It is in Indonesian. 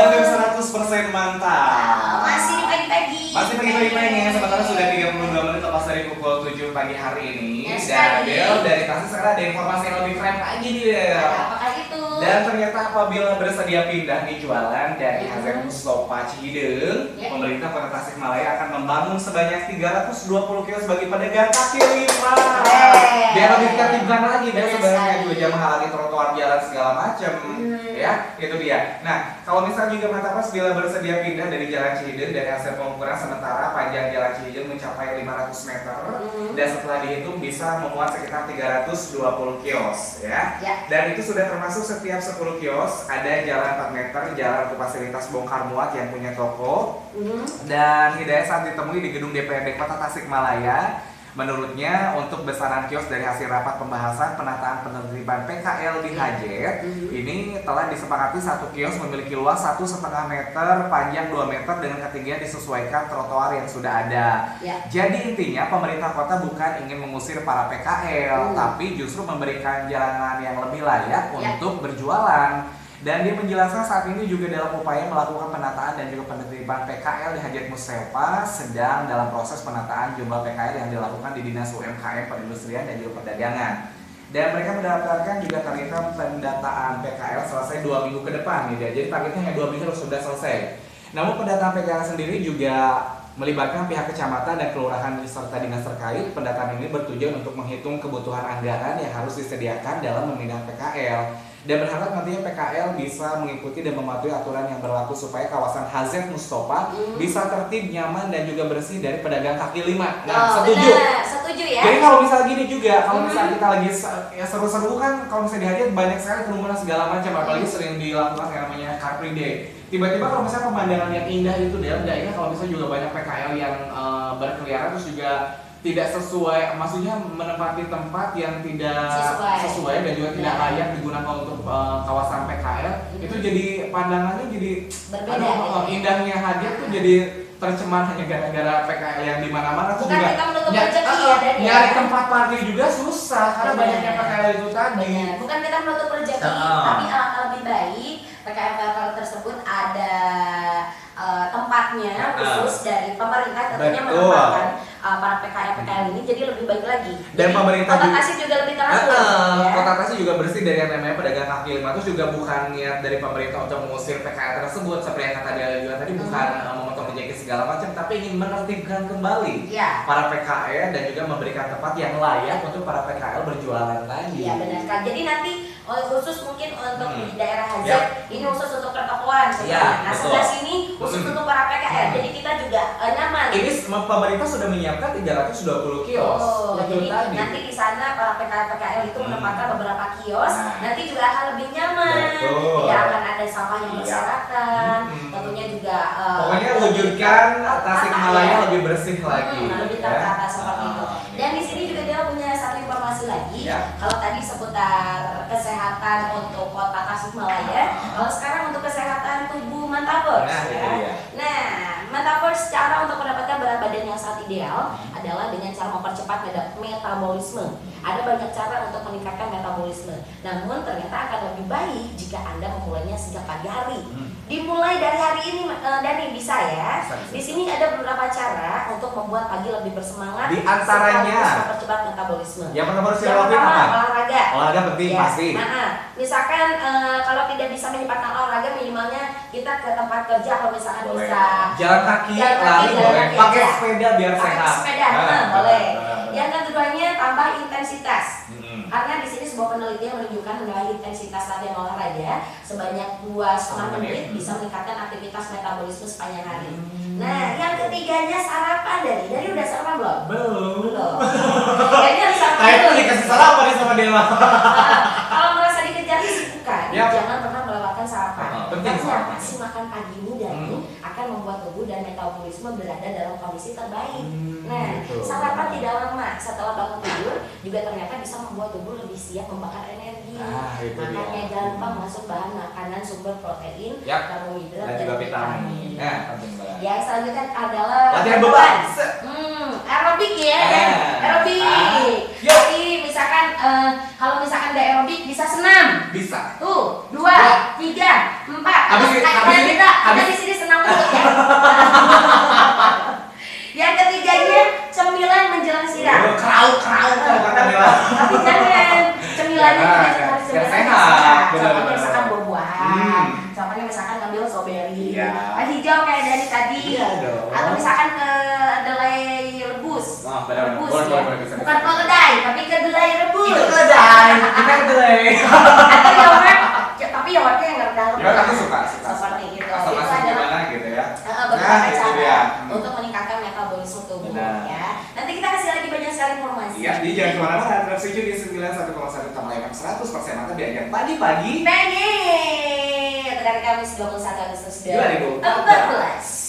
Dan 100% mantap. Masih di pagi-pagi. Masih pagi-pagi pengen, sementara sudah 32 menit lepas dari pukul 7 pagi hari ini. Yes, Dan Del, dari Tasik sekarang ada informasi yang lebih keren lagi nih Del. Apakah itu? Dan ternyata apabila bersedia pindah nih jualan dari Hazard Mustofa Cihideng, pemerintah Kota Tasikmalaya akan membangun sebanyak 320 kios bagi pedagang kaki lima. Biar lebih tertibkan lagi dan sebenarnya juga jangan menghalangi trotoar jalan segala macam. Ya, itu dia. Nah, kalau misalnya juga Matapas bila bersedia pindah dari Jalan Cihideng dari hasil pengukuran sementara panjang Jalan Cihideng mencapai 500 meter dan setelah dihitung bisa memuat sekitar 320 kios ya. Dan itu sudah termasuk setiap 10 kios ada jalan 4 meter, jalan untuk fasilitas bongkar muat yang punya toko. Dan Hidayat saat ditemui di gedung DPRD Kota Tasikmalaya, menurutnya untuk besaran kios dari hasil rapat pembahasan penataan penertiban PKL di Hajet ini telah disepakati satu kios memiliki luas 1,5 meter, panjang 2 meter dengan ketinggian disesuaikan trotoar yang sudah ada. Jadi intinya pemerintah kota bukan ingin mengusir para PKL, tapi justru memberikan jalanan yang lebih layak untuk berjualan. Dan dia menjelaskan saat ini juga dalam upaya melakukan penataan dan juga penertiban PKL di Hajet Mustofa sedang dalam proses penataan jumlah PKL yang dilakukan di Dinas UMKM, Perindustrian dan juga Perdagangan. Dan mereka mendaftarkan juga target pendataan PKL selesai 2 minggu ke depan nih. Jadi targetnya hanya 2 minggu sudah selesai. Namun pendataan PKL sendiri juga melibatkan pihak kecamatan dan kelurahan serta dinas terkait. Pendataan ini bertujuan untuk menghitung kebutuhan anggaran yang harus disediakan dalam memindah PKL. Dan berharap nantinya PKL bisa mengikuti dan mematuhi aturan yang berlaku supaya kawasan Hazard Mustofa bisa tertib, nyaman dan juga bersih dari pedagang kaki lima. Nah, setuju? Setuju ya. Jadi kalau misalnya gini juga, kalau misalnya kita lagi ya seru-seru kan, kalau misalnya di Hajet banyak sekali kerumunan segala macam, apalagi sering dilakukan yang namanya Car Free Day. Tiba-tiba kalau misalnya pemandangan yang indah itu dia kalau misalnya juga banyak PKL yang berkeliaran terus juga tidak sesuai, maksudnya menempati tempat yang tidak sesuai dan juga tidak layak digunakan untuk kawasan PKL, itu jadi pandangannya jadi berbeda. Indahnya Hajet tuh jadi tercemar hanya gara-gara PKL yang di mana-mana tuh juga nyari tempat parkir juga susah karena banyaknya PKL itu tadi. Bukan kita menutup rezeki, tapi alangkah lebih baik PKL tersebut ada tempatnya khusus dari pemerintah tentunya menempatkan para PKL ini jadi lebih baik lagi. Dan jadi, pemerintah Kota Tasik juga lebih teratur. Kota Tasik juga bersih dari yang namanya pedagang kaki lima. Terus juga bukan niat dari pemerintah untuk mengusir PKL tersebut seperti yang kata dia juga tadi, bukan memotong rezeki segala macam, tapi ingin menertibkan kembali para PKL dan juga memberikan tempat yang layak untuk para PKL berjualan tadi. Iya benar kan. Jadi nanti khusus mungkin untuk di daerah Hajet ini khusus untuk pertokoan. Nah sebelah sini khusus untuk para PKL. Jadi kita juga nyaman. Ini pemerintah sudah menyiapkan 320 kios. Jadi tadi. Nanti di sana para PKL itu menempatkan beberapa kios. Nanti juga akan lebih nyaman. Tidak akan ada sampah yang berserakan. Tentunya juga. Pokoknya wujudkan Tasikmalaya lebih bersih lagi. Lebih tertata seperti itu. Dan di sini juga dia punya satu informasi lagi. Kalau tadi seputar kesehatan untuk Kota Tasikmalaya, kalau sekarang untuk kesehatan tubuh Mantapers. Nah, Mantapers cara untuk mendapatkan berat badan yang sangat ideal adalah dengan cara mempercepat metabolisme. Ada banyak cara untuk meningkatkan metabolisme. Namun ternyata akan lebih baik jika Anda memulainya sejak pagi hari. Dimulai dari hari ini, Dani, bisa ya. Di sini ada beberapa cara untuk membuat pagi lebih bersemangat. Di antaranya mempercepat metabolisme. Yang pertama harus dilakukan apa? Olahraga. Olahraga penting pasti. Misalkan kalau tidak bisa menyempatkan olahraga, minimalnya kita ke tempat kerja. Kalau misalkan bisa jalan kaki, lari boleh. Pakai sepeda biar sehat. Pakai sepeda, boleh. Yang keduanya tambah intensitas. Karena di sini sebuah penelitian menunjukkan bahwa intensitas latihan olahraga sebanyak 2,5 menit bisa meningkatkan aktivitas metabolisme sepanjang hari. Nah, yang ketiganya sarapan. Dari udah sarapan belum? Belum. Kayaknya harus sarapan dulu. Dikasih sarapan nih sama Dewa. Kalau merasa dikejar kesibukan, jangan pernah melewatkan sarapan. Karena si makan pagi ini akan membuat tubuh dan metabolisme berada dalam kondisi terbaik. Nah, sarapan tidak lama setelah bangun tidur juga ternyata bisa membuat tubuh lebih siap membakar energi. Makanya gampang masuk bahan makanan sumber protein, karbohidrat dan juga vitamin. Yang selanjutnya adalah latihan beban. Aerobik ya. Aerobik. Jadi misalkan kalau misalkan ada aerobik bisa senam. Bisa. Tuh, 2, 3, 4. Habis Kita di sini senang banget ya. Yang ketiganya cemilan menjelang siang. Kerau kata Mila. Tapi jangan cemilannya Jangan. itu harus Biar cemilan sehat. sehat. Contohnya Benar-benar. misalkan buah-buahan. Hmm. Contohnya misalkan ngambil strawberry. Iya. Hijau kayak dari tadi. Iya dong. Atau misalkan kedelai rebus. Oh, benar-benar. Rebus Boleh, ya. boleh, bisa. Bukan kedelai, tapi kedelai rebus. Itu keledai, kita kedelai. Atau yogurt, tapi yogurtnya yang rendah. Yogurt aku suka. Seperti itu. Asal Itu masuk adalah gimana gitu ya. beberapa itu cara dia. untuk meningkatkan metabolisme tubuh Benar. ya. Nanti kita kasih lagi banyak sekali informasi. Iya, jadi jangan kemana-mana. Tetap setuju di 91,1 Tamalaya 100% mata biar yang pagi-pagi. Pengen. Dari Kamis 21 Agustus 2014. 2014.